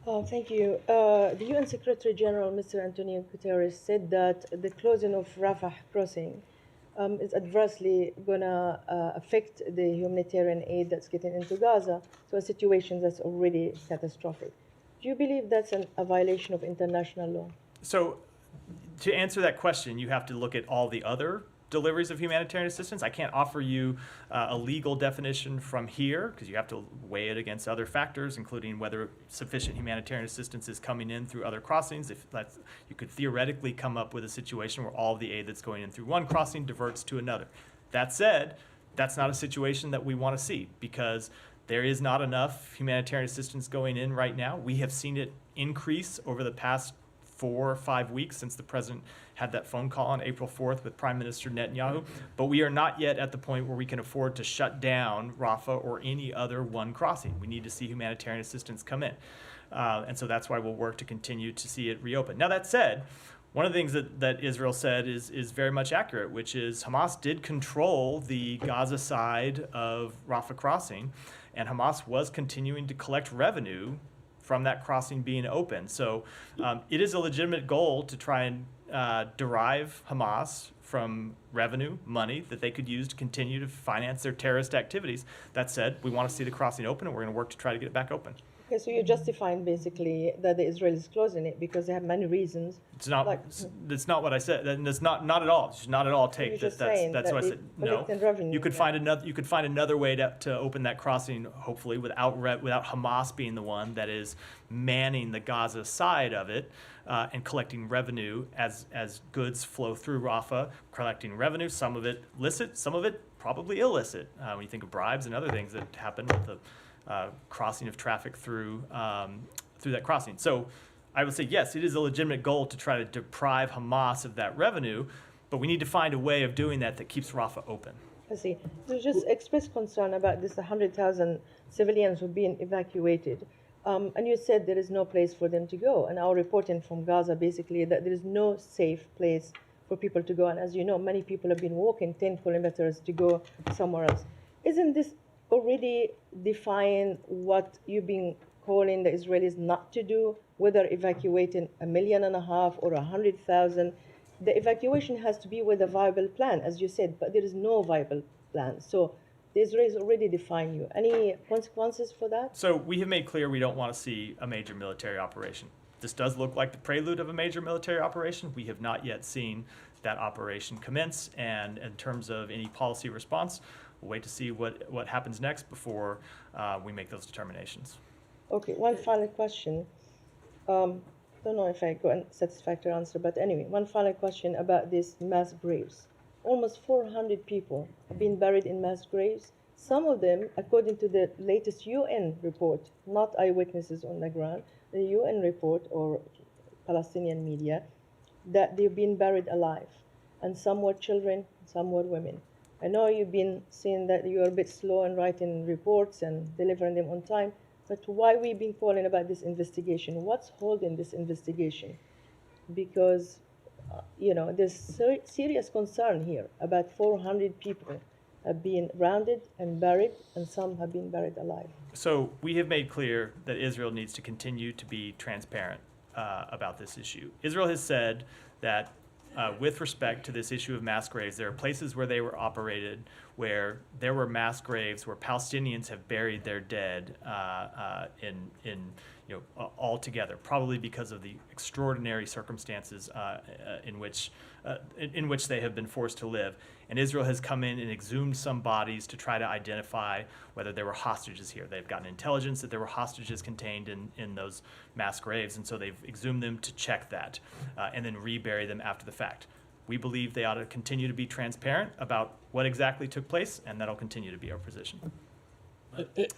Thank you. The UN Secretary General, Mr. Antonio Guterres, said that the closing of Rafah crossing is adversely going to affect the humanitarian aid that's getting into Gaza, so a situation that's already catastrophic. Do you believe that's a violation of international law? So, to answer that question, you have to look at all the other deliveries of humanitarian assistance. I can't offer you a legal definition from here because you have to weigh it against other factors, including whether sufficient humanitarian assistance is coming in through other crossings. If that's, you could theoretically come up with a situation where all of the aid that's going in through one crossing diverts to another. That said, that's not a situation that we want to see because there is not enough humanitarian assistance going in right now. We have seen it increase over the past 4 or 5 weeks since the president had that phone call on April 4th with Prime Minister Netanyahu. But we are not yet at the point where we can afford to shut down Rafah or any other one crossing. We need to see humanitarian assistance come in. And so that's why we'll work to continue to see it reopen. Now, that said, one of the things that Israel said is very much accurate, which is Hamas did control the Gaza side of Rafah crossing, and Hamas was continuing to collect revenue from that crossing being open. So it is a legitimate goal to try and derive Hamas from revenue, money that they could use to continue to finance their terrorist activities. That said, we want to see the crossing open, and we're going to work to try to get it back open. Okay, so you're justifying basically that the Israelis closing it because they have many reasons. It's not. Like, That's not what I said. And it's not at all. You should not at all take you're that. just saying That's that what I they said. No. collect revenue, You could find another. You could find another way to open that crossing, hopefully without Hamas being the one that is manning the Gaza side of it and collecting revenue as goods flow through Rafah. Collecting revenue, some of it licit, some of it probably illicit. When you think of bribes and other things that happen with the crossing of traffic through that crossing. So I would say, yes, it is a legitimate goal to try to deprive Hamas of that revenue, but we need to find a way of doing that keeps Rafah open. I see. So just express concern about this 100,000 civilians who are being evacuated. And you said there is no place for them to go. And our reporting from Gaza basically that there is no safe place for people to go. And as you know, many people have been walking 10 kilometers to go somewhere else. Isn't this already define what you've been calling the Israelis not to do, whether evacuating 1.5 million or 100,000? The evacuation has to be with a viable plan, as you said, but there is no viable plan. So the Israelis already define you. Any consequences for that? So we have made clear we don't want to see a major military operation. This does look like the prelude of a major military operation. We have not yet seen that operation commence, and in terms of any policy response, we'll wait to see what happens next before we make those determinations. Okay, one final question. Don't know if I got a satisfactory answer, but anyway, one final question about these mass graves. Almost 400 people have been buried in mass graves. Some of them, according to the latest UN report, not eyewitnesses on the ground, the UN report or Palestinian media, that they've been buried alive. And some were children, some were women. I know you've been saying that you're a bit slow in writing reports and delivering them on time, but why we've been calling about this investigation? What's holding this investigation? Because, there's serious concern here about 400 people have been rounded and buried, and some have been buried alive. So we have made clear that Israel needs to continue to be transparent about this issue. Israel has said that with respect to this issue of mass graves, there are places where they were operated where there were mass graves where Palestinians have buried their dead all together, probably because of the extraordinary circumstances in which they have been forced to live. And Israel has come in and exhumed some bodies to try to identify whether there were hostages here. They've gotten intelligence that there were hostages contained in those mass graves, and so they've exhumed them to check that and then rebury them after the fact. We believe they ought to continue to be transparent about what exactly took place, and that'll continue to be our position. Go ahead.